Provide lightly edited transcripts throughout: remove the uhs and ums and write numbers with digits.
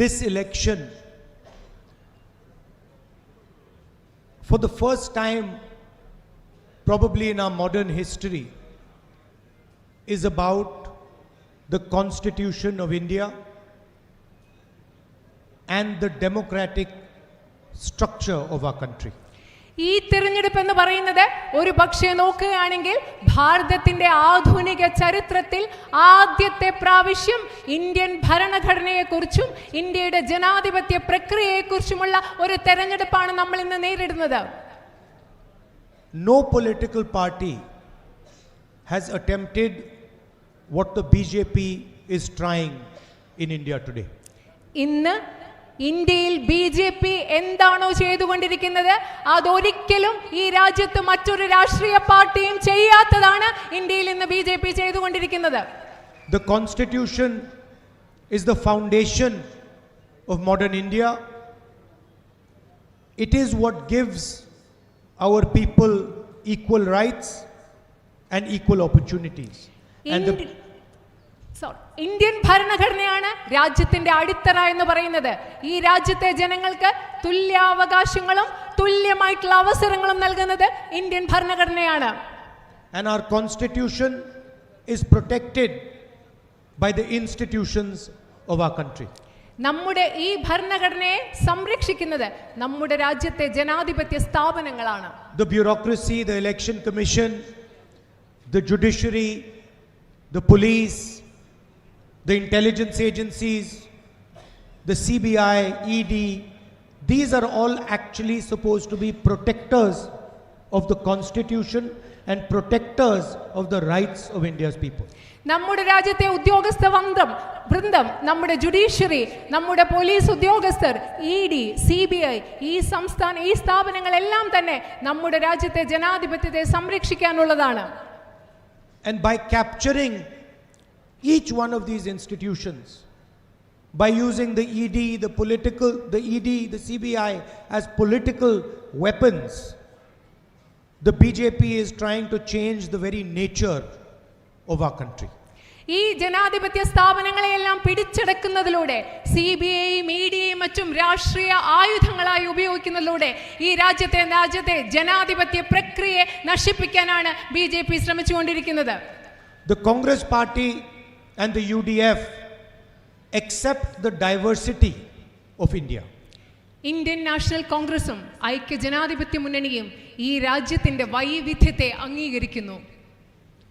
this election, for the first time probably in our modern history, is about the Constitution of India and the democratic structure of our country. ഈ തിരഞ്ഞെടുപ്പ് എന്ന് പറയുന്നത് ഒരു പക്ഷേ നോക്കുകയാണെങ്കിൽ ഭാരതത്തിന്റെ ആധുനിക ചരിത്രത്തിൽ ആദ്യത്തെ പ്രാവശ്യം ഇന്ത്യൻ ഭരണഘടനയെക്കുറിച്ചും ഇന്ത്യയുടെ ജനാധിപത്യ പ്രക്രിയയെക്കുറിച്ചുമുള്ള ഒരു തെരഞ്ഞെടുപ്പാണ് നമ്മൾ ഇന്ന് നേരിടുന്നത്. No political party has attempted what the BJP is trying in India today. ഇന്ന് ഇന്ത്യയിൽ BJP എന്താണോ ചെയ്തുകൊണ്ടിരിക്കുന്നത് അതൊരിക്കലും ഈ രാജ്യത്ത് മറ്റൊരു രാഷ്ട്രീയ പാർട്ടിയും ചെയ്യാത്തതാണ് ഇന്ത്യയിൽ ഇന്ന് BJP ചെയ്തുകൊണ്ടിരിക്കുന്നത്. The Constitution is the foundation of modern India. It is what gives our people equal rights and equal opportunities. Indian ഭരണഘടനയാണ് രാജ്യത്തിന്റെ അടിത്തറ എന്ന് പറയുന്നത്. ഈ രാജ്യത്തെ ജനങ്ങൾക്ക് തുല്യാവകാശങ്ങളും തുല്യമായിട്ടുള്ള അവസരങ്ങളും നൽകുന്നത് Indian ഭരണഘടനയാണ്. And our constitution is protected by the institutions of our country. നമ്മുടെ ഈ ഭരണഘടനയെ സംരക്ഷിക്കുന്നത് നമ്മുടെ രാജ്യത്തെ ജനാധിപത്യ സ്ഥാപനങ്ങളാണ്. The bureaucracy, the election commission, the judiciary, the police, the intelligence agencies, the CBI, ED, these are all actually supposed to be protectors of the constitution and protectors of the rights of India's people. നമ്മുടെ രാജ്യത്തെ ഉദ്യോഗസ്ഥ വൃന്ദം, നമ്മുടെ judiciary, നമ്മുടെ police ഉദ്യോഗസ്ഥർ, ED, CBI, ഈ സ്ഥാപനങ്ങളെല്ലാം തന്നെ നമ്മുടെ രാജ്യത്തെ ജനാധിപത്യത്തെ സംരക്ഷിക്കാനുള്ളതാണ്. And by capturing each one of these institutions, by using the ED, the CBI as political weapons, the BJP is trying to change the very nature of our country. ഈ ജനാധിപത്യ സ്ഥാപനങ്ങളെയെല്ലാം പിടിച്ചെടുക്കുന്നതിലൂടെ CBIയും EDയും മറ്റും രാഷ്ട്രീയ ആയുധങ്ങളായി ഉപയോഗിക്കുന്നതിലൂടെ ഈ രാജ്യത്തെ ജനാധിപത്യ പ്രക്രിയയെ നശിപ്പിക്കാനാണ് BJP ശ്രമിച്ചുകൊണ്ടിരിക്കുന്നത്. The Congress Party and the UDF accept the diversity of India. Indian national കോൺഗ്രസും ഐക്യ ജനാധിപത്യ മുന്നണിയും ഈ രാജ്യത്തിന്റെ വൈവിധ്യത്തെ അംഗീകരിക്കുന്നു.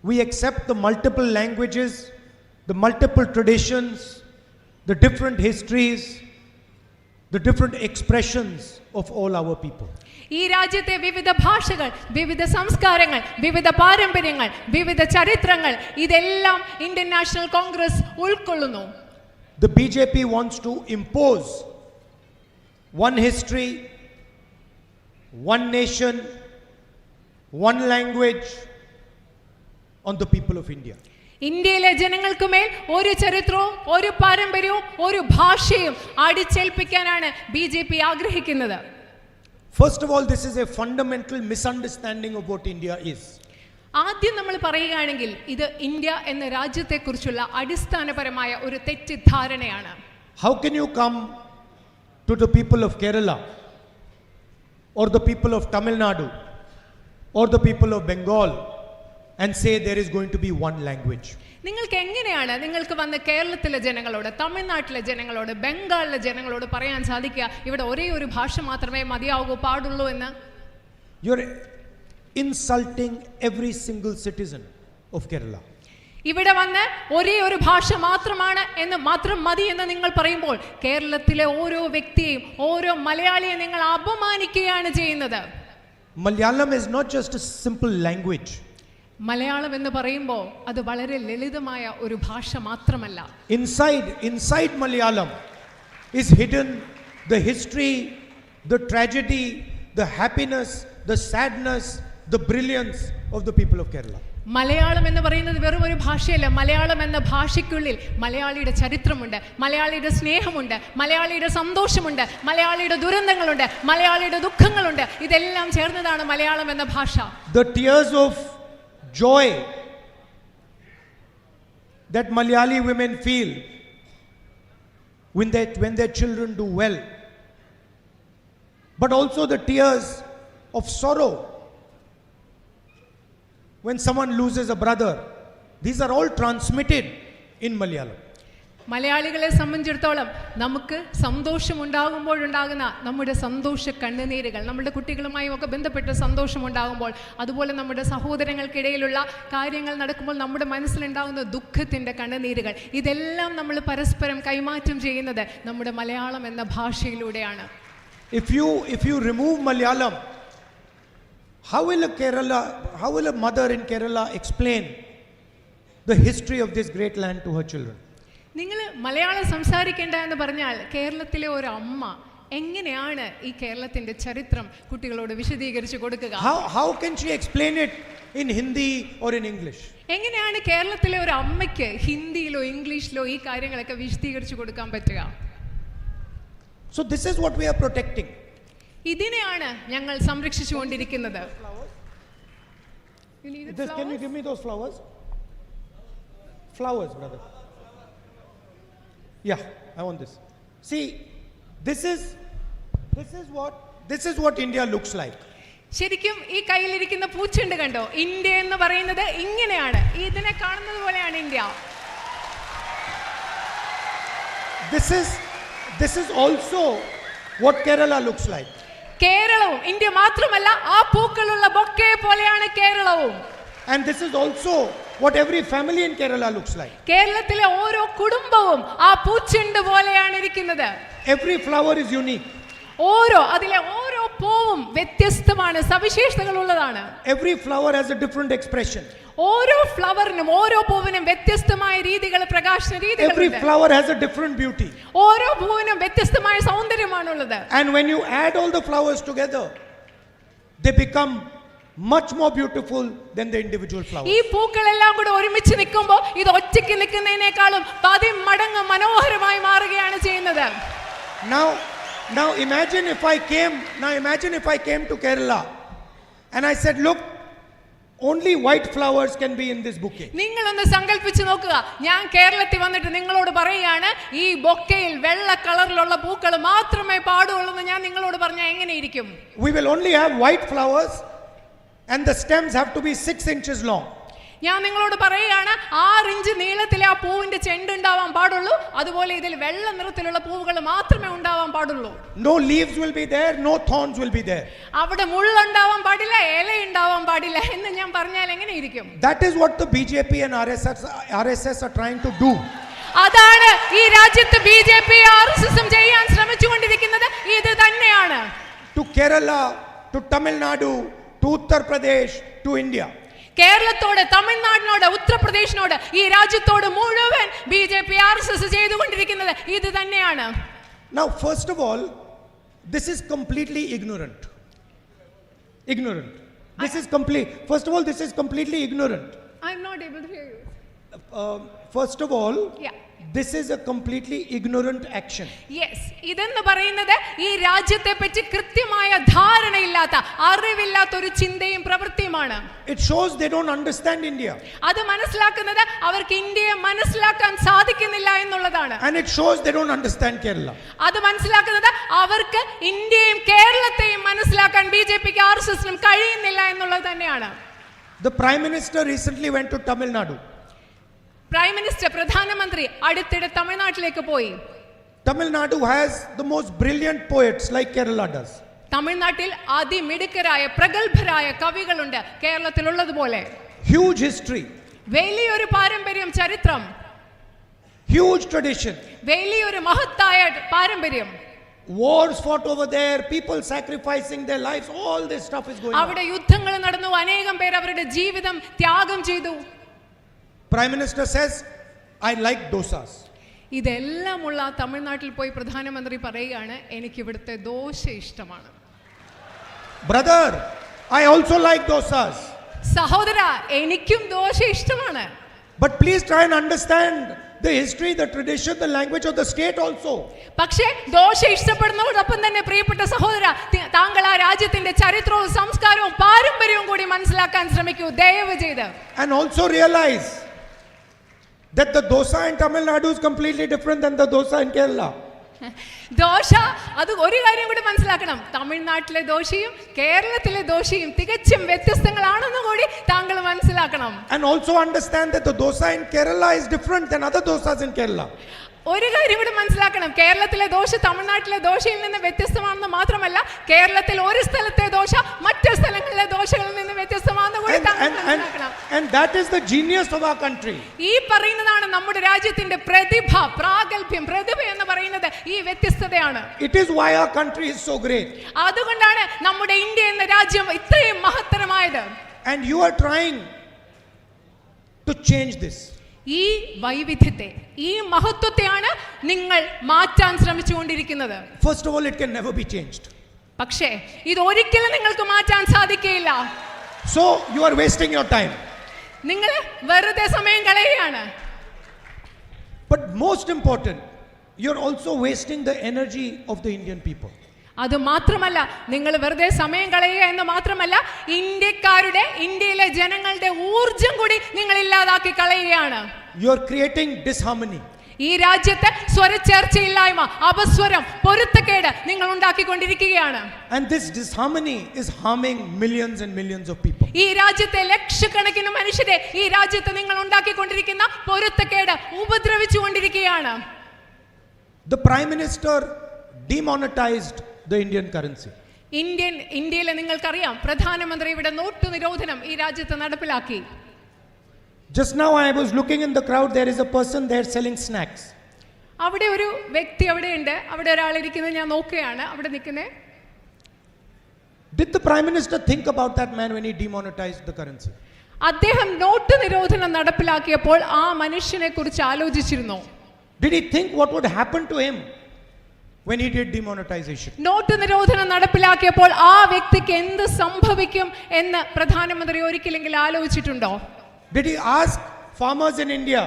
We accept the multiple languages, the multiple traditions, the different histories, the different expressions of all our people. ഈ രാജ്യത്തെ വിവിധ ഭാഷകൾ, വിവിധ സംസ്കാരങ്ങൾ, വിവിധ പാരമ്പര്യങ്ങൾ, വിവിധ ചരിത്രങ്ങൾ ഇതെല്ലാം ഇന്ത്യൻ നാഷണൽ കോൺഗ്രസ് ഉൾക്കൊള്ളുന്നു. The BJP wants to impose one history, one nation, one language on the people of India. ഇന്ത്യയിലെ ജനങ്ങൾക്കുമേൽ ഒരു ചരിത്രവും ഒരു പാരമ്പര്യവും ഒരു ഭാഷയും അടിച്ചേൽപ്പിക്കാനാണ് BJP ആഗ്രഹിക്കുന്നത്. First of all, this is a fundamental misunderstanding of what India is. ആദ്യം നമ്മൾ പറയുകയാണെങ്കിൽ ഇത് ഇന്ത്യ എന്ന രാജ്യത്തെക്കുറിച്ചുള്ള അടിസ്ഥാനപരമായ ഒരു തെറ്റിദ്ധാരണയാണ്. How can you come to the people of Kerala or the people of Tamil Nadu or the people of Bengal and say there is going to be one language? നിങ്ങൾക്ക് വന്ന കേരളത്തിലെ ജനങ്ങളോട്, തമിഴ്നാട്ടിലെ ജനങ്ങളോട്, ബംഗാളിലെ ജനങ്ങളോട് പറയാൻ സാധിക്കുക ഇവിടെ ഒരേ ഒരു ഭാഷ മാത്രമേ പാടുള്ളൂ എന്ന്? You're insulting every single citizen of Kerala. ഇവിടെ വന്ന് ഒരേ ഒരു ഭാഷ മാത്രം മതി എന്ന് നിങ്ങൾ പറയുമ്പോൾ കേരളത്തിലെ ഓരോ വ്യക്തിയെയും ഓരോ മലയാളിയെ നിങ്ങൾ അപമാനിക്കുകയാണ് ചെയ്യുന്നത്. Malayalam is not just a simple language. Malayalam എന്ന് പറയുമ്പോൾ അത് വളരെ ലളിതമായ ഒരു ഭാഷ മാത്രമല്ല. Inside Malayalam is hidden the history, the tragedy, the happiness, the sadness, the brilliance of the people of Kerala. Malayalam എന്ന് പറയുന്നത് വെറും ഒരു ഭാഷയല്ല. മലയാളം എന്ന ഭാഷയ്ക്കുള്ളിൽ മലയാളിയുടെ ചരിത്രമുണ്ട്, മലയാളിയുടെ സ്നേഹമുണ്ട്, മലയാളിയുടെ സന്തോഷമുണ്ട്, മലയാളിയുടെ ദുരന്തങ്ങളുണ്ട്, മലയാളിയുടെ ദുഃഖങ്ങളുണ്ട്. ഇതെല്ലാം ചേർന്നതാണ് മലയാളം എന്ന ഭാഷ. The tears of joy that Malayali women feel when their children do well, but also the tears of sorrow when someone loses a brother. These are all transmitted in Malayalam. മലയാളികളെ സംബന്ധിച്ചിടത്തോളം നമുക്ക് സന്തോഷമുണ്ടാകുമ്പോഴുണ്ടാകുന്ന നമ്മുടെ സന്തോഷ കണ്ണുനീരുകൾ, നമ്മുടെ കുട്ടികളുമായും ഒക്കെ ബന്ധപ്പെട്ട സന്തോഷമുണ്ടാകുമ്പോൾ, അതുപോലെ നമ്മുടെ സഹോദരങ്ങൾക്കിടയിലുള്ള കാര്യങ്ങൾ നടക്കുമ്പോൾ നമ്മുടെ മനസ്സിലുണ്ടാകുന്ന ദുഃഖത്തിൻ്റെ കണ്ണുനീരുകൾ, ഇതെല്ലാം നമ്മൾ പരസ്പരം കൈമാറ്റം ചെയ്യുന്നത് നമ്മുടെ മലയാളം എന്ന ഭാഷയിലൂടെയാണ്. If you remove Malayalam, how will a mother in Kerala explain the history of this great land to her children? നിങ്ങൾ മലയാളം സംസാരിക്കേണ്ട എന്ന് പറഞ്ഞാൽ കേരളത്തിലെ ഒരു അമ്മ എങ്ങനെയാണ് ഈ കേരളത്തിന്റെ ചരിത്രം കുട്ടികളോട് വിശദീകരിച്ച് കൊടുക്കുക? How can she explain it in Hindi or in English? എങ്ങനെയാണ് കേരളത്തിലെ ഒരു അമ്മയ്ക്ക് ഹിന്ദിയിലോ ഇംഗ്ലീഷിലോ ഈ കാര്യങ്ങളൊക്കെ വിശദീകരിച്ച് കൊടുക്കാൻ പറ്റുക? So this is what we are protecting. ഇതിനെയാണ് ഞങ്ങൾ സംരക്ഷിച്ചുകൊണ്ടിരിക്കുന്നത്. Can you give me those flowers? Flowers, brother. Yeah, I want this. See, this is what India looks like. ശരിക്കും ഈ കയ്യിലിരിക്കുന്ന പൂച്ചെണ്ട് കണ്ടോ? ഇന്ത്യ എന്ന് പറയുന്നത് ഇങ്ങനെയാണ്. ഇതിനെ കാണുന്നത് പോലെയാണ് India. This is also what Kerala looks like. കേരളവും ഇന്ത്യ മാത്രമല്ല, ആ പൂക്കളുള്ള ബൊക്കെ പോലെയാണ് കേരളവും. And this is also what every family in Kerala looks like. കേരളത്തിലെ ഓരോ കുടുംബവും ആ പൂച്ചെണ്ട് പോലെയാണ് ഇരിക്കുന്നത്. Every flower is unique. അതിലെ ഓരോ പൂവും വ്യത്യസ്തമാണ്, സവിശേഷതകളുള്ളതാണ്. Every flower has a different expression. ഓരോ ഫ്ലവറിനും ഓരോ പൂവിനും വ്യത്യസ്തമായ രീതികൾ, പ്രകാശന രീതികൾ. Every flower has a different beauty. ഓരോ പൂവിനും വ്യത്യസ്തമായ സൗന്ദര്യമാണുള്ളത്. And when you add all the flowers together, they become much more beautiful than the individual flowers. ഈ പൂക്കളെല്ലാം കൂടെ ഒരുമിച്ച് നിൽക്കുമ്പോൾ ഇത് ഒറ്റയ്ക്ക് നിൽക്കുന്നതിനേക്കാളും 10 മടങ്ങ് മനോഹരമായി മാറുകയാണ് ചെയ്യുന്നത്. Now imagine if I came to Kerala and I said, look, only white flowers can be in this bouquet. നിങ്ങളൊന്ന് സങ്കല്പിച്ച് നോക്കുക, ഞാൻ കേരളത്തിൽ വന്നിട്ട് നിങ്ങളോട് പറയുകയാണ് ഈ ബൊക്കയിൽ വെള്ള കളറിലുള്ള പൂക്കൾ മാത്രമേ പാടുള്ളൂ എന്ന് ഞാൻ നിങ്ങളോട് പറഞ്ഞാൽ എങ്ങനെയിരിക്കും? We will only have white flowers and the stems have to be 6 inches long. ഞാൻ നിങ്ങളോട് പറയുകയാണ് 6 ഇഞ്ച് നീളത്തിലെ ആ പൂവിന്റെ ചെണ്ട് ഉണ്ടാവാൻ പാടുള്ളൂ. അതുപോലെ ഇതിൽ വെള്ള നിറത്തിലുള്ള പൂവുകൾ മാത്രമേ ഉണ്ടാവാൻ പാടുള്ളൂ. No leaves will be there, no thorns will be there. അവിടെ മുള്ളുണ്ടാവാൻ പാടില്ല, ഇല ഉണ്ടാവാൻ പാടില്ല എന്ന് ഞാൻ പറഞ്ഞാൽ എങ്ങനെയിരിക്കും? That is what the BJP and RSS are trying to do. അതാണ് ഈ രാജ്യത്ത് BJP RSS ചെയ്യാൻ ശ്രമിച്ചുകൊണ്ടിരിക്കുന്നത്. ഇത് തന്നെയാണ്. To Kerala, to Tamil Nadu, to Uttar Pradesh, to India. കേരളത്തോട്, തമിഴ്നാടിനോട്, ഉത്തർപ്രദേശിനോട്, ഈ രാജ്യത്തോട് മുഴുവൻ BJP RSS ചെയ്തുകൊണ്ടിരിക്കുന്നത് ഇത് തന്നെയാണ്. Now, first of all, this is completely ignorant. First of all, this is completely ignorant. I'm not able to hear you. First of all, Yeah. this is a completely ignorant action. Yes, ഇതെന്ന് പറയുന്നത് ഈ രാജ്യത്തെ പറ്റി കൃത്യമായ ധാരണയില്ലാത്ത, അറിവില്ലാത്ത ഒരു ചിന്തയും പ്രവൃത്തിയുമാണ്. It shows they don't understand India. അത് മനസ്സിലാക്കുന്നത് അവർക്ക് ഇന്ത്യയെ മനസ്സിലാക്കാൻ സാധിക്കുന്നില്ല എന്നുള്ളതാണ്. And it shows they don't understand Kerala. അത് മനസ്സിലാക്കുന്നത് അവർക്ക് ഇന്ത്യയും കേരളത്തെയും മനസ്സിലാക്കാൻ BJPക്ക് RSSനും കഴിയുന്നില്ല എന്നുള്ളത് തന്നെയാണ്. The Prime Minister recently went to Tamil Nadu. Prime minister, പ്രധാനമന്ത്രി അടുത്തിടെ തമിഴ്നാട്ടിലേക്ക് പോയി. Tamil Nadu has the most brilliant poets like Kerala does. തമിഴ്നാട്ടിൽ അതിമിടുക്കരായ പ്രഗത്ഭരായ കവികളുണ്ട് കേരളത്തിലുള്ളതുപോലെ. Huge history. വലിയൊരു പാരമ്പര്യം, ചരിത്രം. Huge tradition. വലിയൊരു മഹത്തായ പാരമ്പര്യം. Wars fought over there, people sacrificing their lives, all this stuff is going on. അവിടെ യുദ്ധങ്ങൾ നടന്നു, അനേകം പേർ അവരുടെ ജീവിതം ത്യാഗം ചെയ്തു. Prime Minister says, I like dosas. ഇതെല്ലാമുള്ള തമിഴ്നാട്ടിൽ പോയി പ്രധാനമന്ത്രി പറയുകയാണ്, എനിക്ക് ഇവിടുത്തെ ദോശ ഇഷ്ടമാണ്. Brother, I also like dosas. സഹോദര, എനിക്കും ദോശ ഇഷ്ടമാണ്. But please try and understand the history, the tradition, the language of the state also. പക്ഷേ ദോശ ഇഷ്ടപ്പെടുന്നതോടൊപ്പം തന്നെ പ്രിയപ്പെട്ട സഹോദര, താങ്കൾ ആ രാജ്യത്തിന്റെ ചരിത്രവും സംസ്കാരവും പാരമ്പര്യവും കൂടി മനസ്സിലാക്കാൻ ശ്രമിക്കൂ ദയവ് ചെയ്ത്. And also realize that the dosa in Tamil Nadu is completely different than the dosa in Kerala. Dosa, അത് ഒരു കാര്യം കൂടി മനസ്സിലാക്കണം, തമിഴ്നാട്ടിലെ ദോശയും കേരളത്തിലെ ദോശയും തികച്ചും വ്യത്യസ്തങ്ങളാണെന്ന് കൂടി താങ്കൾ മനസ്സിലാക്കണം. And also understand that the dosa in Kerala is different than other dosas in Kerala. ഒരു കാര്യം കൂടി മനസ്സിലാക്കണം, കേരളത്തിലെ ദോശ തമിഴ്നാട്ടിലെ ദോശയിൽ നിന്ന് വ്യത്യസ്തമാണെന്ന് മാത്രമല്ല, കേരളത്തിൽ ഒരു സ്ഥലത്തെ ദോശ മറ്റു സ്ഥലങ്ങളിലെ ദോശകളിൽ നിന്ന് വ്യത്യസ്തമാണെന്ന് കൂടി താങ്കൾ മനസ്സിലാക്കണം. And that is the genius of our country. ഈ പറയുന്നതാണ് നമ്മുടെ രാജ്യത്തിന്റെ പ്രതിഭ, പ്രാഗൽഭ്യം. പ്രതിഭ എന്ന് പറയുന്നത് ഈ വ്യത്യസ്തതയാണ്. It is why our country is so great. അതുകൊണ്ടാണ് നമ്മുടെ ഇന്ത്യ എന്ന രാജ്യം ഇത്രയും മഹത്തരമായത്. And you are trying to change this. ഈ വൈവിധ്യത്തെ, ഈ മഹത്വത്തെയാണ് നിങ്ങൾ മാറ്റാൻ ശ്രമിച്ചുകൊണ്ടിരിക്കുന്നത്. First of all, it can never be changed. പക്ഷേ ഇത് ഒരിക്കലും നിങ്ങൾക്ക് മാറ്റാൻ സാധിക്കുകയില്ല. So you are wasting your time. നിങ്ങൾ വെറുതെ സമയം കളയുകയാണ്. But most important, you are also wasting the energy of the Indian people. അത് മാത്രമല്ല, നിങ്ങൾ വെറുതെ സമയം കളയുക എന്ന് മാത്രമല്ല, ഇന്ത്യയിലെ ജനങ്ങളുടെ ഊർജം കൂടി നിങ്ങൾ ഇല്ലാതാക്കി കളയുകയാണ്. You are creating disharmony. ഈ രാജ്യത്ത് സ്വരച്ചേർച്ചയില്ലായ്മ, അപസ്വരം, പൊരുത്തക്കേട് നിങ്ങൾ ഉണ്ടാക്കിക്കൊണ്ടിരിക്കുകയാണ്. And this disharmony is harming millions and millions of people. ഈ രാജ്യത്തെ ലക്ഷക്കണക്കിന് മനുഷ്യരെ ഈ രാജ്യത്ത് നിങ്ങൾ ഉണ്ടാക്കിക്കൊണ്ടിരിക്കുന്ന പൊരുത്തക്കേട് ഉപദ്രവിച്ചുകൊണ്ടിരിക്കുകയാണ്. The Prime Minister demonetized the Indian currency. ഇന്ത്യയിലെ നിങ്ങൾക്കറിയാം, പ്രധാനമന്ത്രി ഇവിടെ നോട്ട് നിരോധനം ഈ രാജ്യത്ത് നടപ്പിലാക്കി. Just now I was looking in the crowd, there is a person there selling snacks. അവിടെ ഒരു വ്യക്തി അവിടെ ഉണ്ട്, അവിടെ ഒരാൾ ഇരിക്കുന്നത് ഞാൻ നോക്കുകയാണ്, അവിടെ നിൽക്കുന്നത്. Did the Prime Minister think about that man when he demonetized the currency? അദ്ദേഹം നോട്ട് നിരോധനം നടപ്പിലാക്കിയപ്പോൾ ആ മനുഷ്യനെ കുറിച്ച് ആലോചിച്ചിരുന്നു? Did he think what would happen to him when he did demonetization? Note നിരോധനം നടപ്പിലാക്കിയപ്പോൾ ആ വ്യക്തിക്ക് എന്ത് സംഭവിക്കും എന്ന് പ്രധാനമന്ത്രി ഒരിക്കലെങ്കിലും ആലോചിച്ചിട്ടുണ്ടോ? Did he ask farmers in India,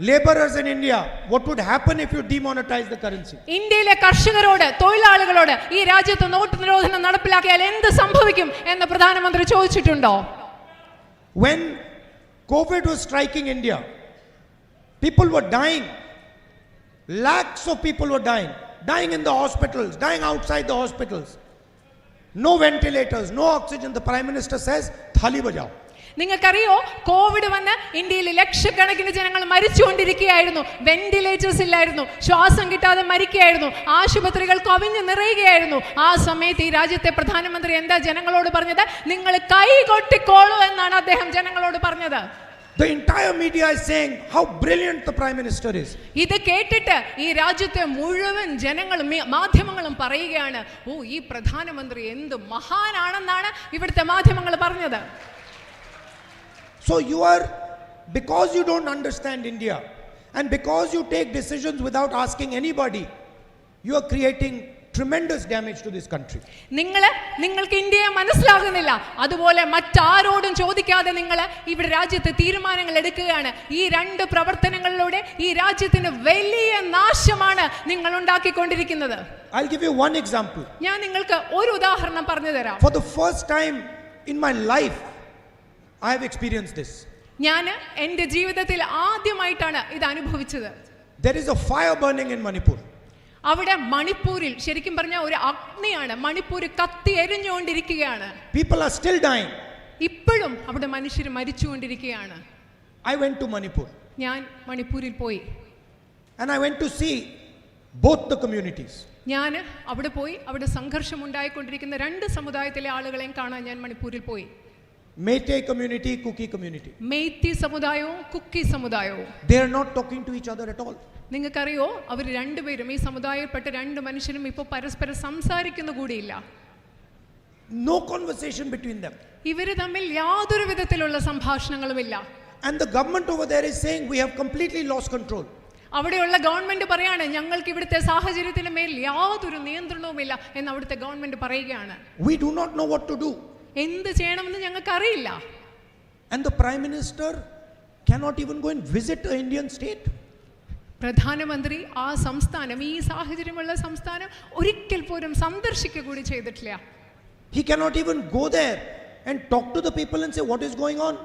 laborers in India, what would happen if you demonetize the currency? ഇന്ത്യയിലെ കർഷകരോട്, തൊഴിലാളികളോട് ഈ രാജ്യത്ത് നോട്ട് നിരോധനം നടപ്പിലാക്കിയാൽ എന്ത് സംഭവിക്കും എന്ന് പ്രധാനമന്ത്രി ചോദിച്ചിട്ടുണ്ടോ? When COVID was striking India, people were dying. Lakhs of people were dying in the hospitals, dying outside the hospitals. No ventilators, no oxygen. The Prime Minister says, "Thali bajao." നിങ്ങൾക്കറിയോ, Covid വന്ന് ഇന്ത്യയിൽ ലക്ഷക്കണക്കിന് ജനങ്ങൾ മരിച്ചുകൊണ്ടിരിക്കുകയായിരുന്നു. Ventilators ഇല്ലായിരുന്നു, ശ്വാസം കിട്ടാതെ മരിക്കുകയായിരുന്നു, ആശുപത്രികൾ കവിഞ്ഞു നിറയുകയായിരുന്നു. ആ സമയത്ത് ഈ രാജ്യത്തെ പ്രധാനമന്ത്രി എന്താ ജനങ്ങളോട് പറഞ്ഞത്? നിങ്ങൾ കൈകൊട്ടിക്കോളൂ എന്നാണ് അദ്ദേഹം ജനങ്ങളോട് പറഞ്ഞത്. The entire media is saying how brilliant the Prime Minister is. ഇത് കേട്ടിട്ട് ഈ രാജ്യത്തെ മുഴുവൻ ജനങ്ങളും മാധ്യമങ്ങളും പറയുകയാണ്, ഓ, ഈ പ്രധാനമന്ത്രി എന്ത് മഹാനാണെന്നാണ് ഇവിടുത്തെ മാധ്യമങ്ങൾ പറഞ്ഞത്. So because you don't understand India and because you take decisions without asking anybody, you are creating tremendous damage to this country. നിങ്ങൾക്ക് ഇന്ത്യയെ മനസ്സിലാകുന്നില്ല, അതുപോലെ മറ്റാരോടും ചോദിക്കാതെ നിങ്ങൾ ഇവിടെ രാജ്യത്തെ തീരുമാനങ്ങൾ എടുക്കുകയാണ്. ഈ രണ്ട് പ്രവർത്തനങ്ങളിലൂടെ ഈ രാജ്യത്തിന് വലിയ നാശമാണ് നിങ്ങൾ ഉണ്ടാക്കിക്കൊണ്ടിരിക്കുന്നത്. I'll give you one example. ഞാൻ നിങ്ങൾക്ക് ഒരു ഉദാഹരണം പറഞ്ഞു തരാം. For the first time in my life, I have experienced this. ഞാൻ എൻ്റെ ജീവിതത്തിൽ ആദ്യമായിട്ടാണ് ഇത് അനുഭവിച്ചത്. There is a fire burning in Manipur. അവിടെ മണിപ്പൂരിൽ ശരിക്കും പറഞ്ഞാൽ ഒരു അഗ്നിയാണ്. മണിപ്പൂർ കത്തി എരിഞ്ഞുകൊണ്ടിരിക്കുകയാണ്. People are still dying. ഇപ്പോഴും അവിടെ മനുഷ്യർ മരിച്ചുകൊണ്ടിരിക്കുകയാണ്. I went to Manipur. ഞാൻ മണിപ്പൂരിൽ പോയി. And I went to see both the communities. ഞാൻ അവിടെ പോയി, അവിടെ സംഘർഷം ഉണ്ടായിക്കൊണ്ടിരിക്കുന്ന രണ്ട് സമുദായത്തിലെ ആളുകളെയും കാണാൻ ഞാൻ മണിപ്പൂരിൽ പോയി. Meitei community, Kuki community. Meitei സമുദായവും Kuki സമുദായവും. They are not talking to each other at all. നിങ്ങൾക്കറിയോ, അവർ രണ്ടുപേരും, ഈ സമുദായത്തിൽപ്പെട്ട രണ്ട് മനുഷ്യരും ഇപ്പോൾ പരസ്പരം സംസാരിക്കുന്ന കൂടിയില്ല. No conversation between them. ഇവർ തമ്മിൽ യാതൊരു വിധത്തിലുള്ള സംഭാഷണങ്ങളുമില്ല. And the government over there is saying we have completely lost control. അവിടെയുള്ള ഗവൺമെന്റ് പറയാണ്, ഞങ്ങൾക്ക് ഇവിടുത്തെ സാഹചര്യത്തിന് മേൽ യാതൊരു നിയന്ത്രണവുമില്ല എന്ന് അവിടുത്തെ ഗവൺമെന്റ് പറയുകയാണ്. We do not know what to do. എന്ത് ചെയ്യണമെന്ന് ഞങ്ങൾക്ക് അറിയില്ല. And the Prime Minister cannot even go and visit an Indian state. പ്രധാനമന്ത്രി ആ സംസ്ഥാനം, ഈ സാഹചര്യമുള്ള സംസ്ഥാനം ഒരിക്കൽ പോലും സന്ദർശിക്കുക കൂടി ചെയ്തിട്ടില്ല. He cannot even go there and talk to the people and say what is going on.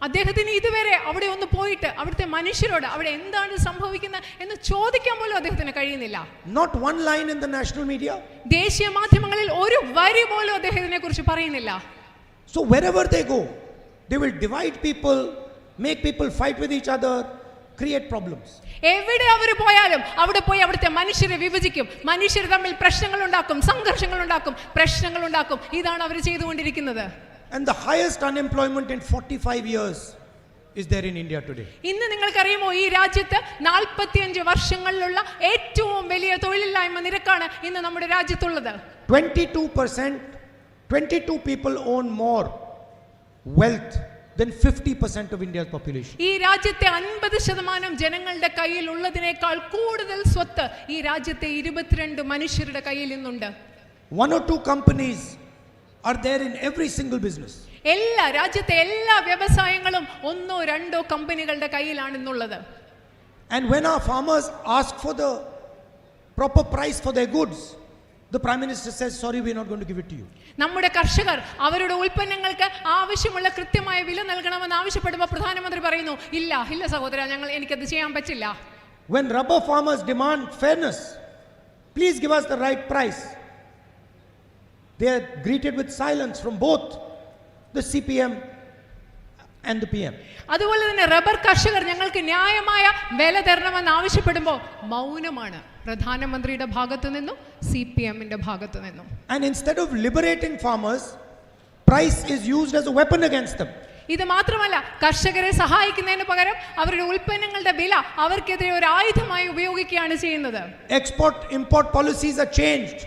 അദ്ദേഹത്തിന് ഇതുവരെ അവിടെ ഒന്ന് പോയിട്ട് അവിടുത്തെ മനുഷ്യരോട് അവിടെ എന്താണ് സംഭവിക്കുന്നത് എന്ന് ചോദിക്കാൻ പോലും അദ്ദേഹത്തിന് കഴിയുന്നില്ല. Not one line in the national media. ദേശീയ മാധ്യമങ്ങളിൽ ഒരു വരി പോലും അദ്ദേഹത്തിനെ കുറിച്ച് പറയുന്നില്ല. So wherever they go, they will divide people, make people fight with each other, create problems. എവിടെ അവർ പോയാലും അവിടെ പോയി അവിടുത്തെ മനുഷ്യരെ വിഭജിക്കും, മനുഷ്യർ തമ്മിൽ പ്രശ്നങ്ങൾ ഉണ്ടാക്കും, സംഘർഷങ്ങൾ ഉണ്ടാക്കും, പ്രശ്നങ്ങൾ ഉണ്ടാക്കും. ഇതാണ് അവർ ചെയ്തുകൊണ്ടിരിക്കുന്നത്. And the highest unemployment in 45 years is there in India today. ഇന്ന് നിങ്ങൾക്കറിയുമോ ഈ രാജ്യത്ത് 45 വർഷങ്ങളിലുള്ള ഏറ്റവും വലിയ തൊഴിലില്ലായ്മ നിരക്കാണ് ഇന്ന് നമ്മുടെ രാജ്യത്തുള്ളത്. 22%, 22 people own more wealth than 50% of India's population. ഈ രാജ്യത്തെ 50% ജനങ്ങളുടെ കയ്യിൽ ഉള്ളതിനേക്കാൾ കൂടുതൽ സ്വത്ത് ഈ രാജ്യത്തെ 22 മനുഷ്യരുടെ കയ്യിൽ ഇന്നുണ്ട്. 1 or 2 companies are there in every single business. രാജ്യത്തെ എല്ലാ വ്യവസായങ്ങളും 1 or 2 കമ്പനികളുടെ കയ്യിലാണ് ഇന്നുള്ളത്. And when our farmers ask for the proper price for their goods, the Prime Minister says, sorry, we are not going to give it to you. നമ്മുടെ കർഷകർ അവരുടെ ഉൽപ്പന്നങ്ങൾക്ക് ആവശ്യമുള്ള കൃത്യമായ വില നൽകണമെന്ന് ആവശ്യപ്പെടുമ്പോൾ പ്രധാനമന്ത്രി പറയുന്നു, ഇല്ല സഹോദര, എനിക്കത് ചെയ്യാൻ പറ്റില്ല. When rubber farmers demand fairness, please give us the right price, they are greeted with silence from both the CPM and the PM. അതുപോലെ തന്നെ റബ്ബർ കർഷകർ ഞങ്ങൾക്ക് ന്യായമായ വില തരണമെന്ന് ആവശ്യപ്പെടുമ്പോൾ മൗനമാണ് പ്രധാനമന്ത്രിയുടെ ഭാഗത്തു നിന്നും CPMന്റെ ഭാഗത്തു നിന്നും. And instead of liberating farmers, price is used as a weapon against them. ഇത് മാത്രമല്ല, കർഷകരെ സഹായിക്കുന്നതിന് പകരം അവരുടെ ഉൽപ്പന്നങ്ങളുടെ വില അവർക്കെതിരെ ഒരു ആയുധമായി ഉപയോഗിക്കുകയാണ് ചെയ്യുന്നത്. Export import policies are changed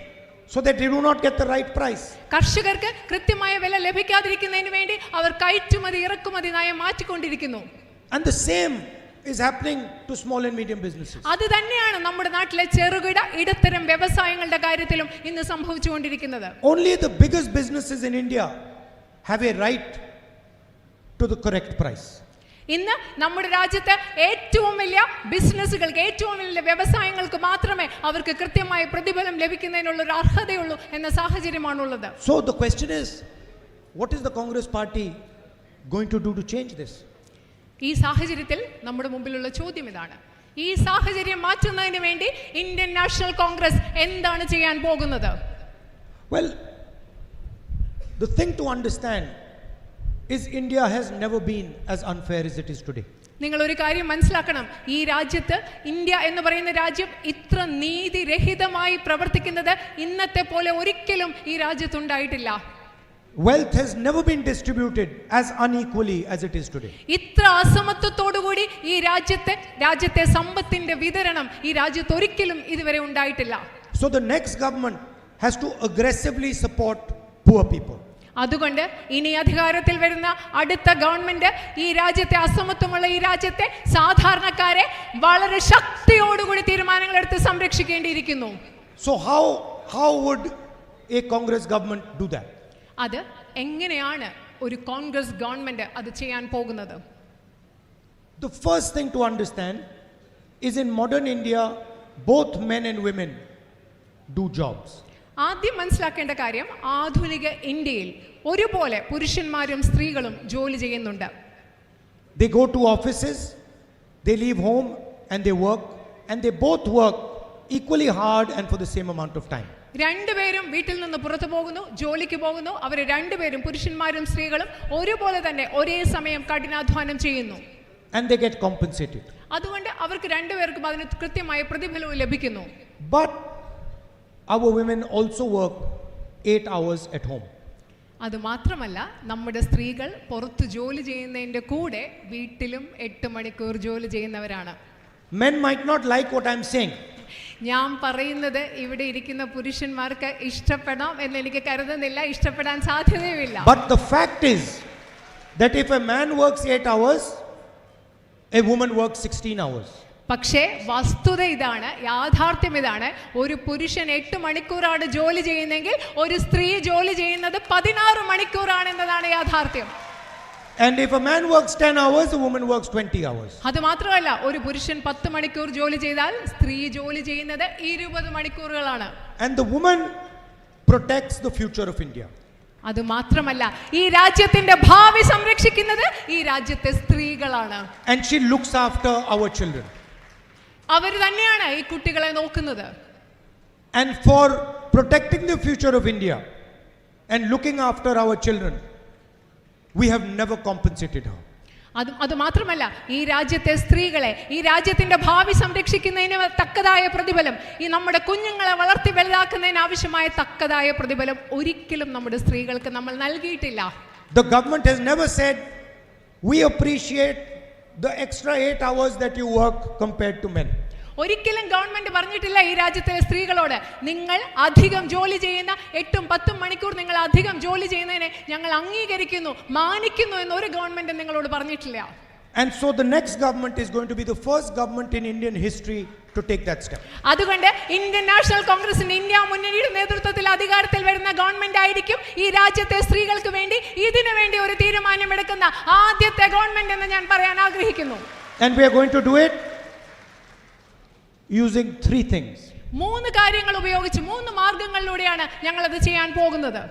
so that they do not get the right price. കർഷകർക്ക് കൃത്യമായ വില ലഭിക്കാതിരിക്കുന്നതിന് വേണ്ടി അവർ കയറ്റുമതി ഇറക്കുമതി നയം മാറ്റിക്കൊണ്ടിരിക്കുന്നു. And the same is happening to small and medium businesses. അത് തന്നെയാണ് നമ്മുടെ നാട്ടിലെ ചെറുകിട ഇടത്തരം വ്യവസായങ്ങളുടെ കാര്യത്തിലും ഇന്ന് സംഭവിച്ചുകൊണ്ടിരിക്കുന്നത്. Only the biggest businesses in India have a right to the correct price. ഇന്ന് നമ്മുടെ രാജ്യത്തെ ഏറ്റവും വലിയ ബിസിനസ്സുകൾക്ക്, ഏറ്റവും വലിയ വ്യവസായങ്ങൾക്ക് മാത്രമേ അവർക്ക് കൃത്യമായ പ്രതിഫലം ലഭിക്കുന്നതിനുള്ള ഒരു അർഹതയുള്ളൂ എന്ന സാഹചര്യമാണുള്ളത്. So the question is, what is the Congress party going to do to change this? ഈ സാഹചര്യത്തിൽ നമ്മുടെ മുമ്പിലുള്ള ചോദ്യം ഇതാണ്. ഈ സാഹചര്യം മാറ്റുന്നതിന് വേണ്ടി ഇന്ത്യൻ നാഷണൽ കോൺഗ്രസ് എന്താണ് ചെയ്യാൻ പോകുന്നത്? Well, the thing to understand is India has never been as unfair as it is today. നിങ്ങൾ ഒരു കാര്യം മനസ്സിലാക്കണം, ഈ രാജ്യത്ത് ഇന്ത്യ എന്ന് പറയുന്ന രാജ്യം ഇത്ര നീതിരഹിതമായി പ്രവർത്തിക്കുന്നത് ഇന്നത്തെ പോലെ ഒരിക്കലും ഈ രാജ്യത്തുണ്ടായിട്ടില്ല. Wealth has never been distributed as unequally as it is today. ഇത്ര അസമത്വത്തോടുകൂടി ഈ രാജ്യത്തെ സമ്പത്തിന്റെ വിതരണം ഈ രാജ്യത്ത് ഒരിക്കലും ഇതുവരെ ഉണ്ടായിട്ടില്ല. So the next government has to aggressively support poor people. അതുകൊണ്ട് ഇനി അധികാരത്തിൽ വരുന്ന അടുത്ത ഗവൺമെന്റ് ഈ രാജ്യത്തെ അസമത്വമുള്ള ഈ രാജ്യത്തെ സാധാരണക്കാരെ വളരെ ശക്തിയോടുകൂടി തീരുമാനങ്ങൾ എടുത്ത് സംരക്ഷിക്കേണ്ടിയിരിക്കുന്നു. So how would a Congress government do that? അത് എങ്ങനെയാണ് ഒരു കോൺഗ്രസ് ഗവൺമെന്റ് അത് ചെയ്യാൻ പോകുന്നത്? The first thing to understand is in modern India both men and women do jobs. ആദ്യം മനസ്സിലാക്കേണ്ട കാര്യം, ആധുനിക ഇന്ത്യയിൽ ഒരുപോലെ പുരുഷന്മാരും സ്ത്രീകളും ജോലി ചെയ്യുന്നുണ്ട്. They go to offices, they leave home and they work, and they both work equally hard and for the same amount of time. രണ്ടുപേരും വീട്ടിൽ നിന്ന് പുറത്തു പോകുന്നു, ജോലിക്ക് പോകുന്നു. അവർ രണ്ടുപേരും പുരുഷന്മാരും സ്ത്രീകളും ഒരുപോലെ തന്നെ ഒരേ സമയം കഠിനാധ്വാനം ചെയ്യുന്നു. And they get compensated. അതുകൊണ്ട് അവർക്ക് രണ്ടുപേർക്കും അതിന് കൃത്യമായ പ്രതിഫലവും ലഭിക്കുന്നു. But our women also work 8 hours at home. അത് മാത്രമല്ല, നമ്മുടെ സ്ത്രീകൾ പുറത്ത് ജോലി ചെയ്യുന്നതിൻ്റെ കൂടെ വീട്ടിലും 8 മണിക്കൂർ ജോലി ചെയ്യുന്നവരാണ്. Men might not like what I'm saying. ഞാൻ പറയുന്നത് ഇവിടെ ഇരിക്കുന്ന പുരുഷന്മാർക്ക് ഇഷ്ടപ്പെടാം എന്ന് എനിക്ക് കരുതുന്നില്ല, ഇഷ്ടപ്പെടാൻ സാധ്യതയുമില്ല. But the fact is that if a man works 8 hours, a woman works 16 hours. പക്ഷേ വസ്തുത ഇതാണ്, യാഥാർത്ഥ്യം ഇതാണ്. ഒരു പുരുഷൻ 8 മണിക്കൂറാണ് ജോലി ചെയ്യുന്നതെങ്കിൽ ഒരു സ്ത്രീ ജോലി ചെയ്യുന്നത് 16 മണിക്കൂറാണ് എന്നതാണ് യാഥാർത്ഥ്യം. And if a man works 10 hours, a woman works 20 hours. അത് മാത്രമല്ല, ഒരു പുരുഷൻ 10 മണിക്കൂർ ജോലി ചെയ്താൽ സ്ത്രീ ജോലി ചെയ്യുന്നത് 20 മണിക്കൂറുകളാണ്. And the woman protects the future of India. അത് മാത്രമല്ല ഈ രാജ്യത്തിന്റെ ഭാവി സംരക്ഷിക്കുന്നത് ഈ രാജ്യത്തെ സ്ത്രീകളാണ്. And she looks after our children. അവർ തന്നെയാണ് ഈ കുട്ടികളെ നോക്കുന്നത്. And for protecting the future of India and looking after our children, we have never compensated her. അത് മാത്രമല്ല ഈ രാജ്യത്തെ സ്ത്രീകളെ, ഈ രാജ്യത്തിന്റെ ഭാവി സംരക്ഷിക്കുന്നതിന് തക്കതായ പ്രതിഫലം, ഈ നമ്മുടെ കുഞ്ഞുങ്ങളെ വളർത്തി വലുതാക്കുന്നതിന് ആവശ്യമായ തക്കതായ പ്രതിഫലം ഒരിക്കലും നമ്മുടെ സ്ത്രീകൾക്ക് നമ്മൾ നൽകിയിട്ടില്ല. The government has never said, we appreciate the extra 8 hours that you work compared to men. ഒരിക്കലും ഗവൺമെന്റ് പറഞ്ഞിട്ടില്ല ഈ രാജ്യത്തിലെ സ്ത്രീകളോട് നിങ്ങൾ അധികം ജോലി ചെയ്യുന്ന 8-10 മണിക്കൂർ നിങ്ങൾ അധികം ജോലി ചെയ്യുന്നതിനെ ഞങ്ങൾ അംഗീകരിക്കുന്നു, മാനിക്കുന്നു എന്ന് ഒരു ഗവൺമെന്റ് നിങ്ങളോട് പറഞ്ഞിട്ടില്ല. And so the next government is going to be the first government in Indian history to take that step. അതുകൊണ്ട് ഇന്ത്യൻ നാഷണൽ കോൺഗ്രസിന്റെ ഇന്ത്യ മുന്നണിയുടെ നേതൃത്വത്തിൽ അധികാരത്തിൽ വരുന്ന ഗവൺമെന്റ് ആയിരിക്കും ഈ രാജ്യത്തെ സ്ത്രീകൾക്ക് വേണ്ടി ഇതിനു വേണ്ടി ഒരു തീരുമാനമെടുക്കുന്ന ആദ്യത്തെ ഗവൺമെന്റ് എന്ന് ഞാൻ പറയാൻ ആഗ്രഹിക്കുന്നു. And we are going to do it using 3 things. 3 കാര്യങ്ങൾ ഉപയോഗിച്ച് 3 മാർഗങ്ങളിലൂടെയാണ് ഞങ്ങൾ അത് ചെയ്യാൻ പോകുന്നത്.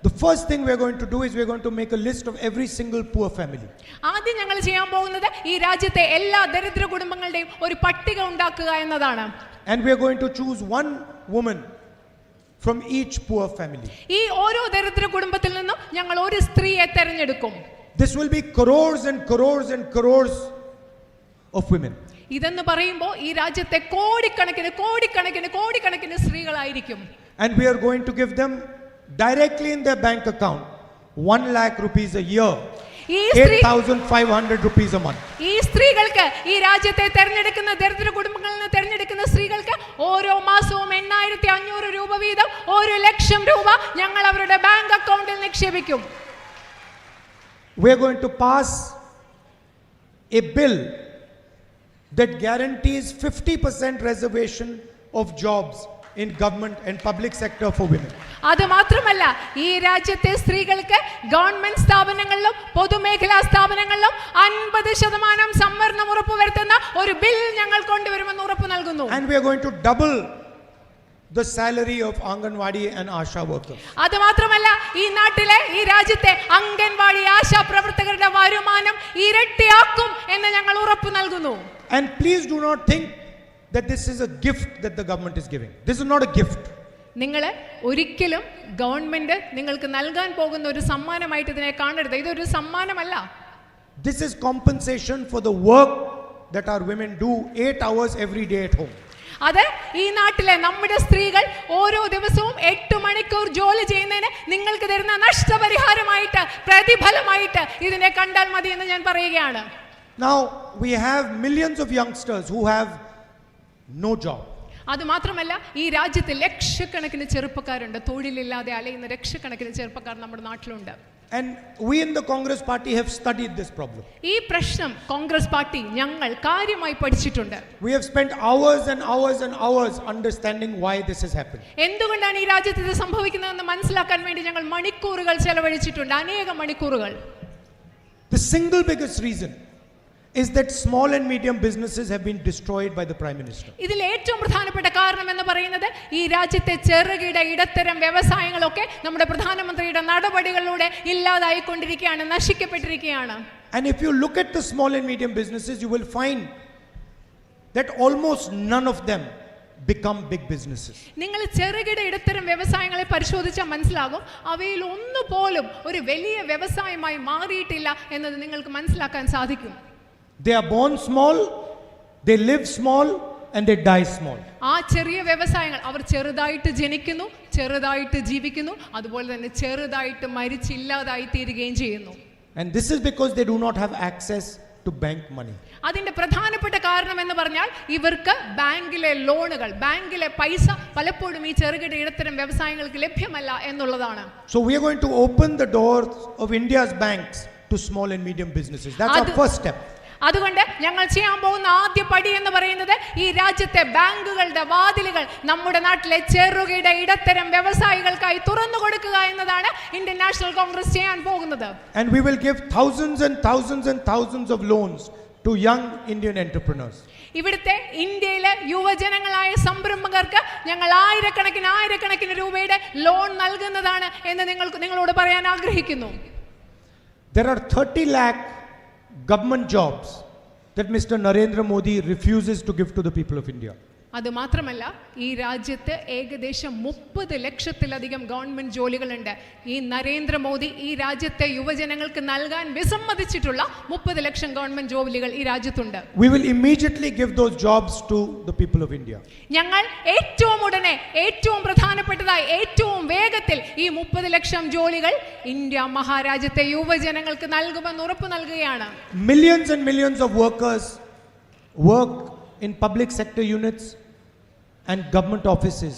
The first thing we are going to do is we are going to make a list of every single poor family. ആദ്യം ഞങ്ങൾ ചെയ്യാൻ പോകുന്നത് ഈ രാജ്യത്തെ എല്ലാ ദരിദ്ര കുടുംബങ്ങളുടെയും ഒരു പട്ടിക ഉണ്ടാക്കുക എന്നതാണ്. And we are going to choose one woman from each poor family. ഈ ഓരോ ദരിദ്ര കുടുംബത്തിൽ നിന്നും ഞങ്ങൾ ഒരു സ്ത്രീയെ തിരഞ്ഞെടുക്കും. This will be crores and crores and crores of women. ഇതെന്ന് പറയുമ്പോൾ ഈ രാജ്യത്തെ കോടിക്കണക്കിന് സ്ത്രീകളായിരിക്കും. And we are going to give them directly in their bank account 1 lakh rupees a year, 8,500 rupees a month. ഈ സ്ത്രീകൾക്ക്, ഈ രാജ്യത്തെ തെരഞ്ഞെടുക്കുന്ന ദരിദ്ര കുടുംബങ്ങളിൽ നിന്ന് തെരഞ്ഞെടുക്കുന്ന സ്ത്രീകൾക്ക് ഓരോ മാസവും 8,500 രൂപ വീതം 1 ലക്ഷം രൂപ ഞങ്ങൾ അവരുടെ ബാങ്ക് അക്കൗണ്ടിൽ നിക്ഷേപിക്കും. We are going to pass a bill that guarantees 50% reservation of jobs in government and public sector for women. അത് മാത്രമല്ല ഈ രാജ്യത്തെ സ്ത്രീകൾക്ക് ഗവൺമെന്റ് സ്ഥാപനങ്ങളിലും പൊതുമേഖലാ സ്ഥാപനങ്ങളിലും 50% സംവരണം ഉറപ്പുവരുത്തുന്ന ഒരു ബിൽ ഞങ്ങൾ കൊണ്ടുവരുമെന്ന് ഉറപ്പു നൽകുന്നു. And we are going to double the salary of Anganwadi and Asha workers. അത് മാത്രമല്ല ഈ നാട്ടിലെ, ഈ രാജ്യത്തെ അംഗൻവാടി ആശാ പ്രവർത്തകരുടെ വരുമാനം ഇരട്ടിയാക്കും എന്ന് ഞങ്ങൾ ഉറപ്പു നൽകുന്നു. And please do not think that this is a gift that the government is giving. This is not a gift. നിങ്ങൾ ഒരിക്കലും ഗവൺമെന്റ് നിങ്ങൾക്ക് നൽകാൻ പോകുന്ന ഒരു സമ്മാനമായിട്ട് ഇതിനെ കാണരുത്. ഇതൊരു സമ്മാനമല്ല. This is compensation for the work that our women do 8 hours every day at home. അത് ഈ നാട്ടിലെ നമ്മുടെ സ്ത്രീകൾ ഓരോ ദിവസവും 8 മണിക്കൂർ ജോലി ചെയ്യുന്നതിന് നിങ്ങൾക്ക് തരുന്ന നഷ്ടപരിഹാരമായിട്ട്, പ്രതിഫലമായിട്ട് ഇതിനെ കണ്ടാൽ മതി എന്ന് ഞാൻ പറയുകയാണ്. Now we have millions of youngsters who have no job. അത് മാത്രമല്ല ഈ രാജ്യത്ത് ലക്ഷക്കണക്കിന് ചെറുപ്പക്കാരുണ്ട്, തൊഴിലില്ലാതെ അലയുന്ന ലക്ഷക്കണക്കിന് ചെറുപ്പക്കാർ നമ്മുടെ നാട്ടിലുണ്ട്. And we in the Congress party have studied this problem. ഈ പ്രശ്നം കോൺഗ്രസ് പാർട്ടി ഞങ്ങൾ കാര്യമായി പഠിച്ചിട്ടുണ്ട്. We have spent hours and hours and hours understanding why this has happened. എന്തുകൊണ്ടാണ് ഈ രാജ്യത്ത് ഇത് സംഭവിക്കുന്നതെന്ന് മനസ്സിലാക്കാൻ വേണ്ടി ഞങ്ങൾ മണിക്കൂറുകൾ ചെലവഴിച്ചിട്ടുണ്ട്, അനേകം മണിക്കൂറുകൾ. The single biggest reason is that small and medium businesses have been destroyed by the Prime Minister. ഇതിൽ ഏറ്റവും പ്രധാനപ്പെട്ട കാരണം എന്ന് പറയുന്നത് ഈ രാജ്യത്തെ ചെറുകിട ഇടത്തരം വ്യവസായങ്ങളൊക്കെ നമ്മുടെ പ്രധാനമന്ത്രിയുടെ നടപടികളിലൂടെ ഇല്ലാതായിക്കൊണ്ടിരിക്കുകയാണ്, നശിക്കപ്പെട്ടിരിക്കുകയാണ്. And if you look at the small and medium businesses, you will find that almost none of them become big businesses. നിങ്ങൾ ചെറുകിട ഇടത്തരം വ്യവസായങ്ങളെ പരിശോധിച്ചാൽ മനസ്സിലാകും അവയിൽ ഒന്നുപോലും ഒരു വലിയ വ്യവസായമായി മാറിയിട്ടില്ല എന്നത് നിങ്ങൾക്ക് മനസ്സിലാക്കാൻ സാധിക്കും. They are born small, they live small and they die small. ആ ചെറിയ വ്യവസായങ്ങൾ അവർ ചെറുതായിട്ട് ജനിക്കുന്നു, ചെറുതായിട്ട് ജീവിക്കുന്നു, അതുപോലെ തന്നെ ചെറുതായിട്ട് മരിച്ചില്ലാതായി തീരുകയും ചെയ്യുന്നു. And this is because they do not have access to bank money. അതിന്റെ പ്രധാനപ്പെട്ട കാരണം എന്ന് പറഞ്ഞാൽ ഇവർക്ക് ബാങ്കിലെ ലോണുകൾ, ബാങ്കിലെ പൈസ പലപ്പോഴും ഈ ചെറുകിട ഇടത്തരം വ്യവസായങ്ങൾക്ക് ലഭ്യമല്ല എന്നുള്ളതാണ്. So we are going to open the doors of India's banks to small and medium businesses. That's our first step. അതുകൊണ്ട് ഞങ്ങൾ ചെയ്യാൻ പോകുന്ന ആദ്യ പടി എന്ന് പറയുന്നത് ഈ രാജ്യത്തെ ബാങ്കുകളുടെ വാതിലുകൾ നമ്മുടെ നാട്ടിലെ ചെറുകിട ഇടത്തരം വ്യവസായികൾക്കായി തുറന്നു കൊടുക്കുക എന്നതാണ് ഇന്ത്യൻ നാഷണൽ കോൺഗ്രസ് ചെയ്യാൻ പോകുന്നത്. And we will give thousands and thousands and thousands of loans to young Indian entrepreneurs. ഇവിടുത്തെ ഇന്ത്യയിലെ യുവജനങ്ങളായ സംരംഭകർക്ക് ഞങ്ങൾ ആയിരക്കണക്കിന് രൂപയുടെ ലോൺ നൽകുന്നതാണ് എന്ന് നിങ്ങളോട് പറയാൻ ആഗ്രഹിക്കുന്നു. There are 30 lakh government jobs that Mr. Narendra Modi refuses to give to the people of India. അത് മാത്രമല്ല ഈ രാജ്യത്ത് ഏകദേശം 30 ലക്ഷത്തിലധികം ഗവൺമെന്റ് ജോലികളുണ്ട്. ഈ നരേന്ദ്രമോദി ഈ രാജ്യത്തെ യുവജനങ്ങൾക്ക് നൽകാൻ വിസമ്മതിച്ചിട്ടുള്ള 30 ലക്ഷം ഗവൺമെന്റ് ജോലികൾ ഈ രാജ്യത്തുണ്ട്. We will immediately give those jobs to the people of India. ഞങ്ങൾ ഏറ്റവും ഉടനെ ഏറ്റവും പ്രധാനപ്പെട്ടതായി ഏറ്റവും വേഗത്തിൽ ഈ 30 ലക്ഷം ജോലികൾ ഇന്ത്യ മഹാരാജ്യത്തെ യുവജനങ്ങൾക്ക് നൽകുമെന്ന് ഉറപ്പു നൽകുകയാണ്. Millions and millions of workers work in public sector units and government offices,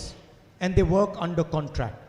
and they work under contract.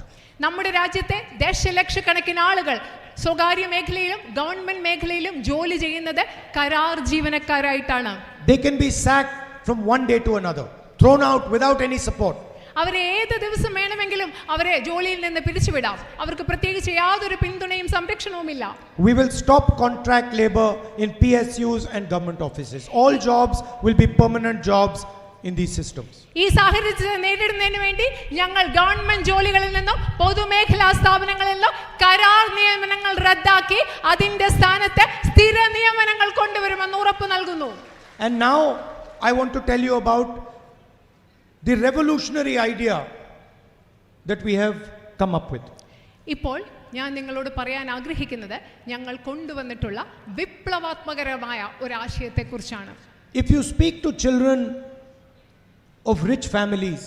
നമ്മുടെ രാജ്യത്തെ ദശലക്ഷക്കണക്കിന് ആളുകൾ സ്വകാര്യ മേഖലയിലും ഗവൺമെന്റ് മേഖലയിലും ജോലി ചെയ്യുന്നത് കരാർ ജീവനക്കാരായിട്ടാണ്. They can be sacked from one day to another, thrown out without any support. അവരെ ഏത് ദിവസം വേണമെങ്കിലും അവരെ ജോലിയിൽ നിന്ന് പിരിച്ചുവിടാം. അവർക്ക് പ്രത്യേകിച്ച് യാതൊരു പിന്തുണയും സംരക്ഷണവുമില്ല. We will stop contract labor in PSUs and government offices. All jobs will be permanent jobs in these systems. ഈ സാഹചര്യത്തെ നേരിടുന്നതിന് വേണ്ടി ഞങ്ങൾ ഗവൺമെന്റ് ജോലികളിൽ നിന്നും പൊതുമേഖലാ സ്ഥാപനങ്ങളിൽ നിന്നും കരാർ നിയമനങ്ങൾ റദ്ദാക്കി അതിന്റെ സ്ഥാനത്ത് സ്ഥിര നിയമനങ്ങൾ കൊണ്ടുവരുമെന്ന് ഉറപ്പു നൽകുന്നു. And now I want to tell you about the revolutionary idea that we have come up with. ഇപ്പോൾ ഞാൻ നിങ്ങളോട് പറയാൻ ആഗ്രഹിക്കുന്നത് ഞങ്ങൾ കൊണ്ടുവന്നിട്ടുള്ള വിപ്ലവാത്മകരമായ ഒരു ആശയത്തെക്കുറിച്ചാണ്. If you speak to children of rich families,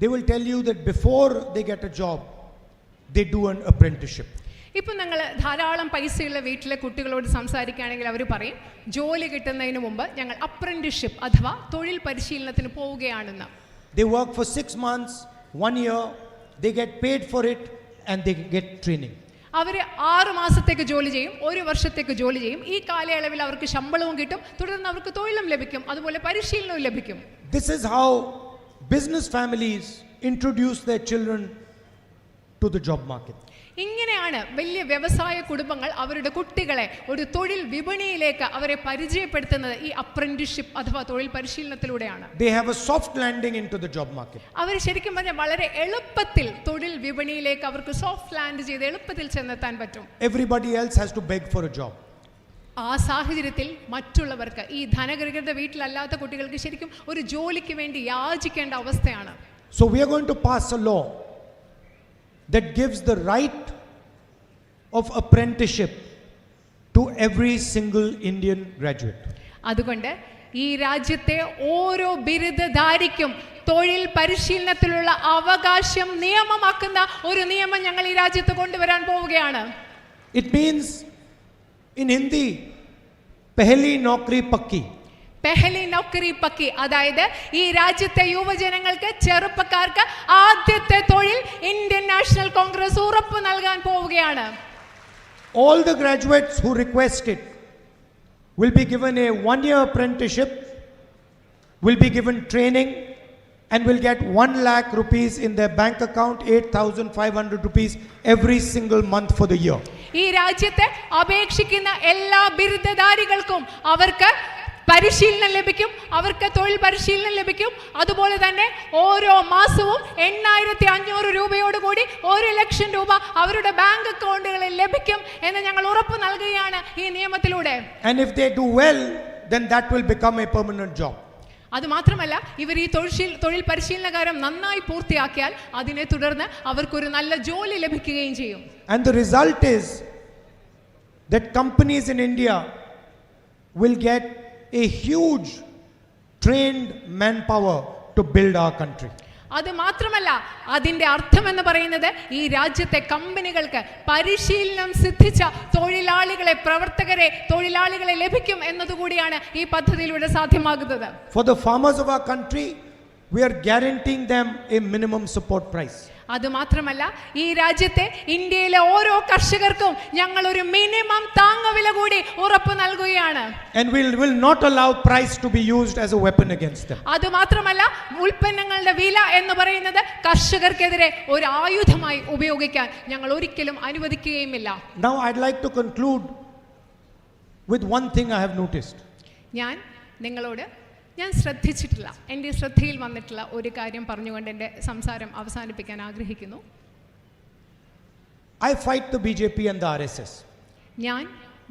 they will tell you that before they get a job, they do an apprenticeship. ഇപ്പം നിങ്ങൾ ധാരാളം പൈസയുള്ള വീട്ടിലെ കുട്ടികളോട് സംസാരിക്കുകയാണെങ്കിൽ അവർ പറയും ജോലി കിട്ടുന്നതിന് മുമ്പ് ഞങ്ങൾ അപ്രന്റീസ്ഷിപ്പ് അഥവാ തൊഴിൽ പരിശീലനത്തിന് പോവുകയാണെന്ന്. They work for 6 months, 1 year, they get paid for it and they get training. അവർ 6 മാസത്തേക്ക് ജോലി ചെയ്യും, 1 വർഷത്തേക്ക് ജോലി ചെയ്യും. ഈ കാലയളവിൽ അവർക്ക് ശമ്പളവും കിട്ടും, തുടർന്ന് അവർക്ക് തൊഴിലും ലഭിക്കും, അതുപോലെ പരിശീലനവും ലഭിക്കും. This is how business families introduce their children to the job market. ഇങ്ങനെയാണ് വലിയ വ്യവസായ കുടുംബങ്ങൾ അവരുടെ കുട്ടികളെ ഒരു തൊഴിൽ വിപണിയിലേക്ക് അവരെ പരിചയപ്പെടുത്തുന്നത് ഈ അപ്രന്റീസ്ഷിപ്പ് അഥവാ തൊഴിൽ പരിശീലനത്തിലൂടെയാണ്. They have a soft landing into the job market. അവർ ശരിക്കും പറഞ്ഞാൽ വളരെ എളുപ്പത്തിൽ തൊഴിൽ വിപണിയിലേക്ക് അവർക്ക് സോഫ്റ്റ് ലാൻഡ് ചെയ്ത് എളുപ്പത്തിൽ ചെന്നെത്താൻ പറ്റും. Everybody else has to beg for a job. ആ സാഹചര്യത്തിൽ മറ്റുള്ളവർക്ക് ഈ ധനകൃതരുടെ വീട്ടിലല്ലാത്ത കുട്ടികൾക്ക് ശരിക്കും ഒരു ജോലിക്ക് വേണ്ടി യാചിക്കേണ്ട അവസ്ഥയാണ്. So we are going to pass a law that gives the right of apprenticeship to every single Indian graduate. അതുകൊണ്ട് ഈ രാജ്യത്തെ ഓരോ ബിരുദധാരിക്കും തൊഴിൽ പരിശീലനത്തിലുള്ള അവകാശം നിയമമാക്കുന്ന ഒരു നിയമം ഞങ്ങൾ ഈ രാജ്യത്ത് കൊണ്ടുവരാൻ പോവുകയാണ്. It means in Hindi, pehli naukri pakki. Pehli Naukri Pakki, അതായത് ഈ രാജ്യത്തെ യുവജനങ്ങൾക്ക് ചെറുപ്പക്കാർക്ക് ആദ്യത്തെ തൊഴിൽ ഇന്ത്യൻ നാഷണൽ കോൺഗ്രസ് ഉറപ്പു നൽകാൻ പോവുകയാണ്. All the graduates who request it will be given a 1-year apprenticeship, will be given training and will get 1 lakh rupees in their bank account, 8,500 rupees every single month for the year. ഈ രാജ്യത്തെ അപേക്ഷിക്കുന്ന എല്ലാ ബിരുദധാരികൾക്കും അവർക്ക് പരിശീലനം ലഭിക്കും, അവർക്ക് തൊഴിൽ പരിശീലനം ലഭിക്കും. അതുപോലെ തന്നെ ഓരോ മാസവും 8,500 രൂപയോടുകൂടി 1 ലക്ഷം രൂപ അവരുടെ ബാങ്ക് അക്കൗണ്ടുകളിൽ ലഭിക്കും എന്ന് ഞങ്ങൾ ഉറപ്പു നൽകുകയാണ് ഈ നിയമത്തിലൂടെ. And if they do well, then that will become a permanent job. അത് മാത്രമല്ല ഇവർ ഈ തൊഴിൽ പരിശീലനകാരം നന്നായി പൂർത്തിയാക്കിയാൽ അതിനെ തുടർന്ന് അവർക്കൊരു നല്ല ജോലി ലഭിക്കുകയും ചെയ്യും. And the result is that companies in India will get a huge trained manpower to build our country. അത് മാത്രമല്ല അതിന്റെ അർത്ഥം എന്ന് പറയുന്നത് ഈ രാജ്യത്തെ കമ്പനികൾക്ക് പരിശീലനം സിദ്ധിച്ച തൊഴിലാളികളെ ലഭിക്കും എന്നതുകൂടിയാണ് ഈ പദ്ധതിയിലൂടെ സാധ്യമാകുന്നത്. For the farmers of our country, we are guaranteeing them a minimum support price. അത് മാത്രമല്ല ഈ രാജ്യത്തെ ഇന്ത്യയിലെ ഓരോ കർഷകർക്കും ഞങ്ങൾ ഒരു മിനിമം താങ്ങുവില കൂടി ഉറപ്പു നൽകുകയാണ്. And we will not allow price to be used as a weapon against them. അത് മാത്രമല്ല ഉൽപ്പന്നങ്ങളുടെ വില എന്ന് പറയുന്നത് കർഷകർക്കെതിരെ ഒരു ആയുധമായി ഉപയോഗിക്കാൻ ഞങ്ങൾ ഒരിക്കലും അനുവദിക്കുകയുമില്ല. Now I'd like to conclude with one thing I have noticed. ഞാൻ നിങ്ങളോട് ഞാൻ ശ്രദ്ധിച്ചിട്ടില്ല, എൻ്റെ ശ്രദ്ധയിൽ വന്നിട്ടുള്ള ഒരു കാര്യം പറഞ്ഞുകൊണ്ട് എൻ്റെ സംസാരം അവസാനിപ്പിക്കാൻ ആഗ്രഹിക്കുന്നു. I fight the BJP and the RSS. ഞാൻ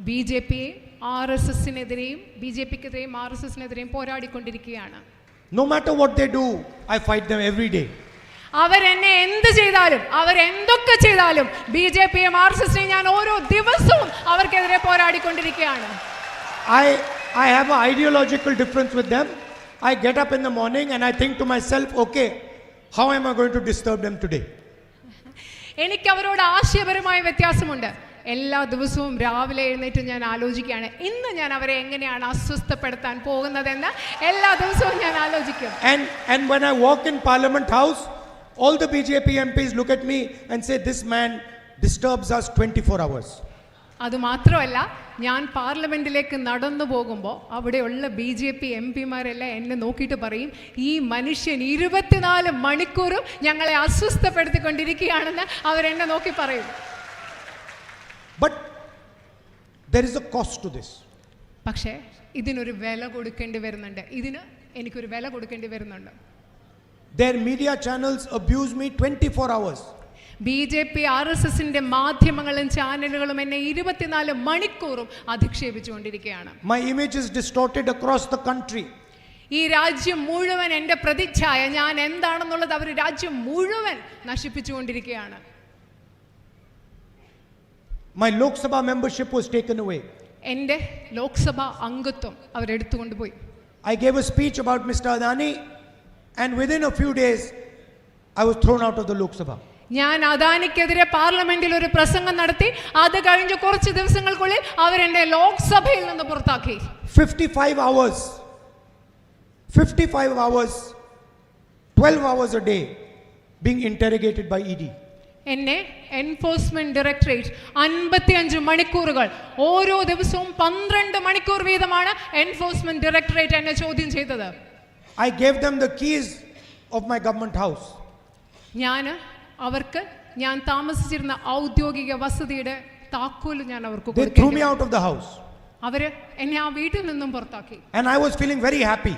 BJPയെയും RSSനെതിരെയും BJPക്കെതിരെയും RSSനെതിരെയും പോരാടിക്കൊണ്ടിരിക്കുകയാണ്. No matter what they do, I fight them every day. അവരെന്നെ എന്ത് ചെയ്താലും അവരെന്തൊക്കെ ചെയ്താലും BJPയെയും RSSനെയും ഞാൻ ഓരോ ദിവസവും അവർക്കെതിരെ പോരാടിക്കൊണ്ടിരിക്കുകയാണ്. I have an ideological difference with them. I get up in the morning and I think to myself, okay, how am I going to disturb them today? എനിക്ക് അവരോട് ആശയപരമായ വ്യത്യാസമുണ്ട്. എല്ലാ ദിവസവും രാവിലെ എഴുന്നേറ്റ് ഞാൻ ആലോചിക്കുകയാണ്, ഇന്ന് ഞാൻ അവരെ എങ്ങനെയാണ് അസ്വസ്ഥപ്പെടുത്താൻ പോകുന്നതെന്ന് എല്ലാ ദിവസവും ഞാൻ ആലോചിക്കും. And when I walk in Parliament House, all the BJP MPs look at me and say, this man disturbs us 24 hours. അതുമാത്രമല്ല, ഞാൻ പാർലമെന്റിലേക്ക് നടന്നു പോകുമ്പോൾ അവിടെയുള്ള BJP MPമാരെല്ലാം എന്നെ നോക്കിയിട്ട് പറയും, ഈ മനുഷ്യൻ 24 മണിക്കൂറും ഞങ്ങളെ അസ്വസ്ഥപ്പെടുത്തിക്കൊണ്ടിരിക്കുകയാണെന്ന് അവരെന്നെ നോക്കി പറയും. But there is a cost to this. പക്ഷേ ഇതിനൊരു വില കൊടുക്കേണ്ടി വരുന്നുണ്ട്. ഇതിന് എനിക്കൊരു വില കൊടുക്കേണ്ടി വരുന്നുണ്ട്. Their media channels abuse me 24 hours. BJP RSSന്റെ മാധ്യമങ്ങളും ചാനലുകളും എന്നെ 24 മണിക്കൂറും അധിക്ഷേപിച്ചുകൊണ്ടിരിക്കുകയാണ്. My image is distorted across the country. ഈ രാജ്യം മുഴുവൻ എൻ്റെ പ്രതിച്ഛായ, ഞാൻ എന്താണെന്നുള്ളത് അവർ രാജ്യം മുഴുവൻ നശിപ്പിച്ചുകൊണ്ടിരിക്കുകയാണ്. My Lok Sabha membership was taken away. എൻ്റെ ലോക്സഭാ അംഗത്വം അവരെടുത്തുകൊണ്ടുപോയി. I gave a speech about Mr. Adani and within a few days I was thrown out of the Lok Sabha. ഞാൻ അദാനിക്കെതിരെ പാർലമെന്റിൽ ഒരു പ്രസംഗം നടത്തി. അത് കഴിഞ്ഞ് കുറച്ച് ദിവസങ്ങൾക്കുള്ളിൽ അവരെന്നെ ലോക്സഭയിൽ നിന്ന് പുറത്താക്കി. 55 hours, 12 hours a day being interrogated by ED. എന്നെ എൻഫോഴ്സ്മെന്റ് ഡയറക്ടറേറ്റ് 55 മണിക്കൂറുകൾ, ഓരോ ദിവസവും 12 മണിക്കൂർ വീതമാണ് എൻഫോഴ്സ്മെന്റ് ഡയറക്ടറേറ്റ് എന്നെ ചോദ്യം ചെയ്തത്. I gave them the keys of my government house. അവർക്ക് ഞാൻ താമസിച്ചിരുന്ന ഔദ്യോഗിക വസതിയുടെ താക്കോല് ഞാൻ അവർക്ക് They threw me out of the house. അവര് എന്നെ ആ വീട്ടിൽ നിന്നും പുറത്താക്കി. And I was feeling very happy.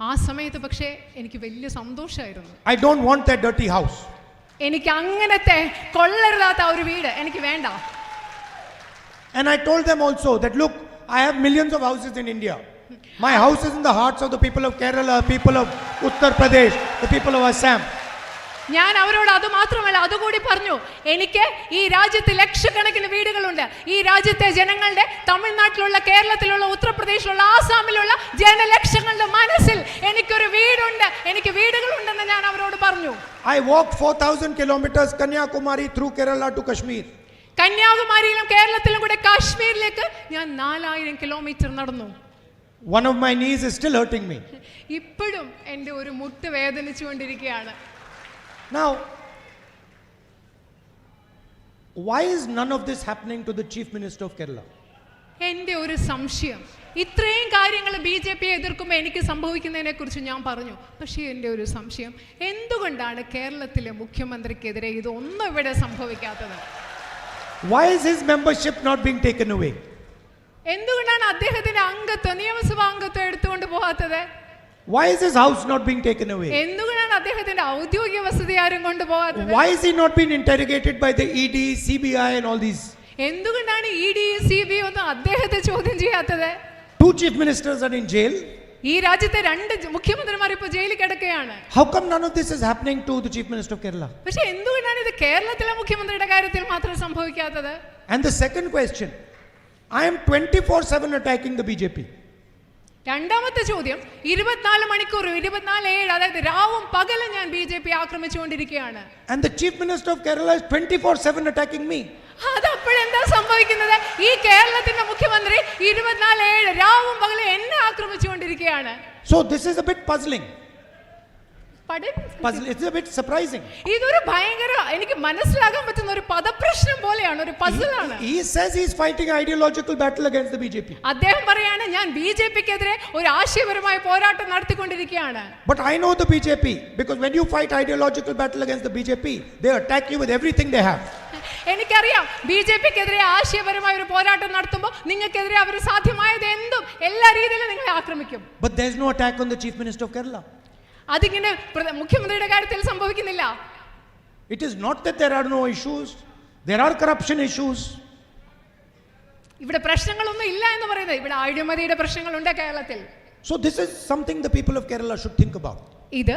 ആ സമയത്ത് പക്ഷേ എനിക്ക് വലിയ സന്തോഷമായിരുന്നു. I don't want that dirty house. എനിക്ക് അങ്ങനത്തെ കൊള്ളരുതാത്ത ഒരു വീട് എനിക്ക് വേണ്ട. And I told them also that look, I have millions of houses in India. My house is in the hearts of the people of Kerala, people of Uttar Pradesh, the people of Assam. ഞാൻ അവരോട് അത് മാത്രമല്ല, അതുകൂടി പറഞ്ഞു, എനിക്ക് ഈ രാജ്യത്ത് ലക്ഷക്കണക്കിന് വീടുകളുണ്ട്. ഈ രാജ്യത്തെ ജനങ്ങളുടെ, തമിഴ്നാട്ടിലുള്ള, കേരളത്തിലുള്ള, ഉത്തർപ്രദേശിലുള്ള, ആസാമിലുള്ള ജനലക്ഷങ്ങളുടെ മനസ്സിൽ എനിക്കൊരു വീടുണ്ട്, എനിക്ക് വീടുകളുണ്ടെന്ന് ഞാൻ അവരോട് പറഞ്ഞു. I walked 4,000 kilometers Kanyakumari through Kerala to Kashmir. കന്യാകുമാരിയിലും കേരളത്തിലും കൂടെ കാശ്മീരിലേക്ക് ഞാൻ 4000 കിലോമീറ്റർ നടന്നു. One of my knees is still hurting me. ഇപ്പോഴും എൻ്റെ ഒരു മുട്ട് വേദനിച്ചുകൊണ്ടിരിക്കുകയാണ്. Now, why is none of this happening to the Chief Minister of Kerala? എൻ്റെ ഒരു സംശയം, ഇത്രയും കാര്യങ്ങൾ BJP എതിർക്കുമ്പോൾ എനിക്ക് സംഭവിക്കുന്നതിനെ കുറിച്ച് ഞാൻ പറഞ്ഞു. പക്ഷേ എൻ്റെ ഒരു സംശയം, എന്തുകൊണ്ടാണ് കേരളത്തിലെ മുഖ്യമന്ത്രിക്കെതിരെ ഇതൊന്നും ഇവിടെ സംഭവിക്കാത്തത്? Why is his membership not being taken away? എന്തുകൊണ്ടാണ് അദ്ദേഹത്തിന്റെ അംഗത്വം, നിയമസഭാ അംഗത്വം എടുത്തുകൊണ്ട് പോകാത്തത്? Why is his house not being taken away? എന്തുകൊണ്ടാണ് അദ്ദേഹത്തിന്റെ ഔദ്യോഗിക വസതി ആരും കൊണ്ടുപോകാത്തത്? Why is he not being interrogated by the ED, CBI and all these? എന്തുകൊണ്ടാണ് ED, CBI ഒന്നും അദ്ദേഹത്തെ ചോദ്യം ചെയ്യാത്തത്? 2 chief ministers are in jail. ഈ രാജ്യത്തെ 2 മുഖ്യമന്ത്രിമാർ ഇപ്പോൾ ജയിലിൽ കിടക്കുകയാണ്. How come none of this is happening to the Chief Minister of Kerala? പക്ഷേ എന്തുകൊണ്ടാണ് ഇത് കേരളത്തിലെ മുഖ്യമന്ത്രിയുടെ കാര്യത്തിൽ മാത്രം സംഭവിക്കാത്തത്? And the second question, I am 24/7 attacking the BJP. രണ്ടാമത്തെ ചോദ്യം, 24 മണിക്കൂർ 24/7, അതായത് രാവും പകലും ഞാൻ BJP ആക്രമിച്ചുകൊണ്ടിരിക്കുകയാണ്. And the Chief Minister of Kerala is 24/7 attacking me. അതപ്പോഴെന്താ സംഭവിക്കുന്നത്? ഈ കേരളത്തിന്റെ മുഖ്യമന്ത്രി 24/7 രാവും പകലും എന്നെ ആക്രമിച്ചുകൊണ്ടിരിക്കുകയാണ്. So this is a bit puzzling. Pardon? It's a bit surprising. ഇതൊരു ഭയങ്കര, എനിക്ക് മനസ്സിലാക്കാൻ പറ്റുന്ന ഒരു പദപ്രശ്നം പോലെയാണ്, ഒരു പസിലാണ്. He says he is fighting ideological battle against the BJP. അദ്ദേഹം പറയാണ്, ഞാൻ BJPക്കെതിരെ ഒരു ആശയപരമായ പോരാട്ടം നടത്തിക്കൊണ്ടിരിക്കുകയാണ്. But I know the BJP, because when you fight ideological battle against the BJP, they attack you with everything they have. എനിക്കറിയാം BJP-ക്കെതിരെ ആശയപരമായ ഒരു പോരാട്ടം നടത്തുമ്പോൾ നിങ്ങൾക്കെതിരെ അവർ സാധ്യമായത് എന്തും എല്ലാ രീതിയിലും നിങ്ങളെ ആക്രമിക്കും. But there is no attack on the Chief Minister of Kerala. അതിങ്ങനെ മുഖ്യമന്ത്രിയുടെ കാര്യത്തിൽ സംഭവിക്കുന്നില്ല. It is not that there are no issues. There are corruption issues. ഇവിടെ പ്രശ്നങ്ങളൊന്നും ഇല്ല എന്ന് പറയുന്നത്, ഇവിടെ അഴിമതിയുടെ പ്രശ്നങ്ങളുണ്ട് കേരളത്തിൽ. So this is something the people of Kerala should think about. ഇത്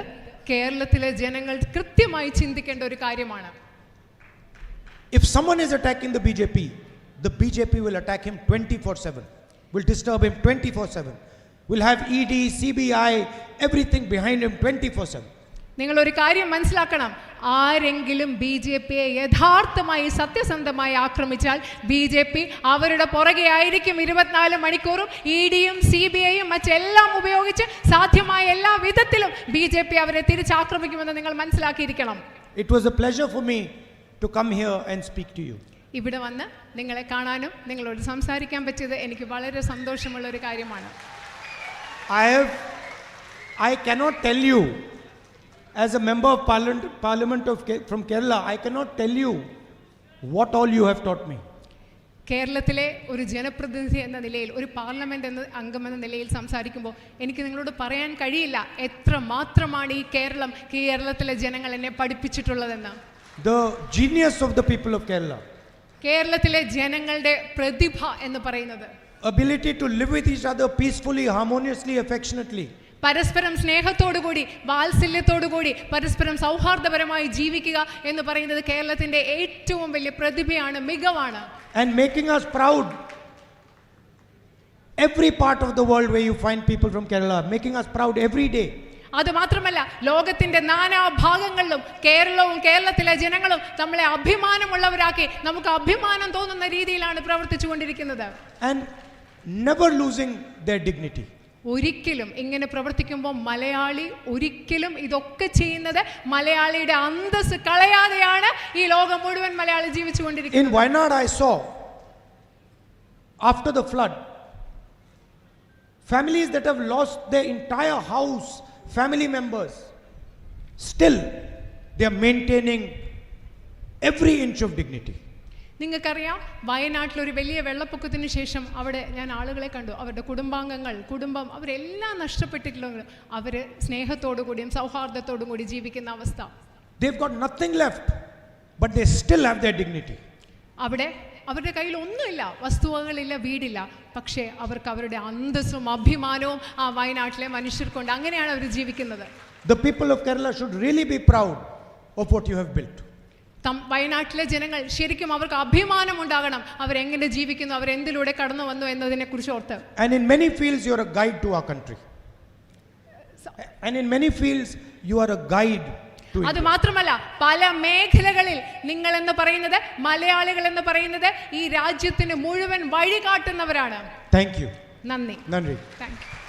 കേരളത്തിലെ ജനങ്ങൾ കൃത്യമായി ചിന്തിക്കേണ്ട ഒരു കാര്യമാണ്. If someone is attacking the BJP will attack him 24/7, will disturb him 24/7, will have ED, CBI, everything behind him 24/7. നിങ്ങൾ ഒരു കാര്യം മനസ്സിലാക്കണം, ആരെങ്കിലും BJP-യെ യഥാർത്ഥമായി സത്യസന്ധമായി ആക്രമിച്ചാൽ BJP അവരുടെ പുറകെ ആയിരിക്കും 24 മണിക്കൂറും. ED-യും CBI-യും മറ്റെല്ലാം ഉപയോഗിച്ച് സാധ്യമായ എല്ലാ വിധത്തിലും BJP അവരെ തിരിച്ചാക്രമിക്കുമെന്ന് നിങ്ങൾ മനസ്സിലാക്കിയിരിക്കണം. It was a pleasure for me to come here and speak to you. ഇവിടെ വന്ന് നിങ്ങളെ കാണാനും നിങ്ങളോട് സംസാരിക്കാൻ പറ്റിയത് എനിക്ക് വളരെ സന്തോഷമുള്ള ഒരു കാര്യമാണ്. I cannot tell you, as a member of Parliament from Kerala, I cannot tell you what all you have taught me. കേരളത്തിലെ ഒരു ജനപ്രതിനിധി എന്ന നിലയിൽ, ഒരു പാർലമെന്റ് അംഗം എന്ന നിലയിൽ സംസാരിക്കുമ്പോൾ എനിക്ക് നിങ്ങളോട് പറയാൻ കഴിയില്ല എത്ര മാത്രമാണ് ഈ കേരളത്തിലെ ജനങ്ങൾ എന്നെ പഠിപ്പിച്ചിട്ടുള്ളതെന്ന്. The genius of the people of Kerala, കേരളത്തിലെ ജനങ്ങളുടെ പ്രതിഭ എന്ന് പറയുന്നത്, ability to live with each other peacefully, harmoniously, affectionately. പരസ്പരം സ്നേഹത്തോടുകൂടി വാത്സല്യത്തോടുകൂടി പരസ്പരം സൗഹാർദ്ദപരമായി ജീവിക്കുക എന്ന് പറയുന്നത് കേരളത്തിന്റെ ഏറ്റവും വലിയ പ്രതിഭയാണ്, മികവാണ്. And making us proud. Every part of the world where you find people from Kerala, making us proud every day. അത് മാത്രമല്ല, ലോകത്തിന്റെ നാനാഭാഗങ്ങളിലും കേരളവും കേരളത്തിലെ ജനങ്ങളും നമ്മളെ അഭിമാനമുള്ളവരാക്കി നമുക്ക് അഭിമാനം തോന്നുന്ന രീതിയിലാണ് പ്രവർത്തിച്ചുകൊണ്ടിരിക്കുന്നത്. And never losing their dignity. ഒരിക്കലും ഇങ്ങനെ പ്രവർത്തിക്കുമ്പോൾ മലയാളി ഒരിക്കലും ഇതൊക്കെ ചെയ്യുന്നത് മലയാളിയുടെ അന്തസ്സ് കളയാതെയാണ് ഈ ലോകം മുഴുവൻ Malayali ജീവിച്ചുകൊണ്ടിരിക്കുന്നത്. In Wayanad I saw, after the flood, families that have lost their entire house, family members, still they are maintaining every inch of dignity. നിങ്ങൾക്കറിയാം, വയനാട്ടിലൊരു വലിയ വെള്ളപ്പൊക്കത്തിന് ശേഷം അവിടെ ഞാൻ ആളുകളെ കണ്ടു. അവരുടെ കുടുംബം അവരെല്ലാം നഷ്ടപ്പെട്ടിട്ടുള്ളത് അവർ സ്നേഹത്തോടു കൂടിയും സൗഹാർദ്ദത്തോടും കൂടി ജീവിക്കുന്ന അവസ്ഥ. They've got nothing left, but they still have their dignity. അവിടെ അവരുടെ കയ്യിൽ ഒന്നുമില്ല, വസ്തുവകളില്ല, വീടില്ല, പക്ഷേ അവർക്ക് അവരുടെ അന്തസ്സും അഭിമാനവും ആ വയനാട്ടിലെ മനുഷ്യർക്കുണ്ട്. അങ്ങനെയാണ് അവർ ജീവിക്കുന്നത്. The people of Kerala should really be proud of what you have built. വയനാട്ടിലെ ജനങ്ങൾ ശരിക്കും അവർക്ക് അഭിമാനം ഉണ്ടാകണം, അവരെങ്ങനെ ജീവിക്കുന്നു, അവരെന്തിലൂടെ കടന്നു വന്നു എന്നതിനെ കുറിച്ച് ഓർത്ത്. And in many fields you are a guide to our country. And in many fields you are a guide to India. അത് മാത്രമല്ല, പല മേഖലകളിൽ നിങ്ങൾ എന്ന് പറയുന്നത്, മലയാളികൾ എന്ന് പറയുന്നത് ഈ രാജ്യത്തിന് മുഴുവൻ വഴി കാട്ടുന്നവരാണ്. Thank you. നന്ദി. Nandri. Thank you.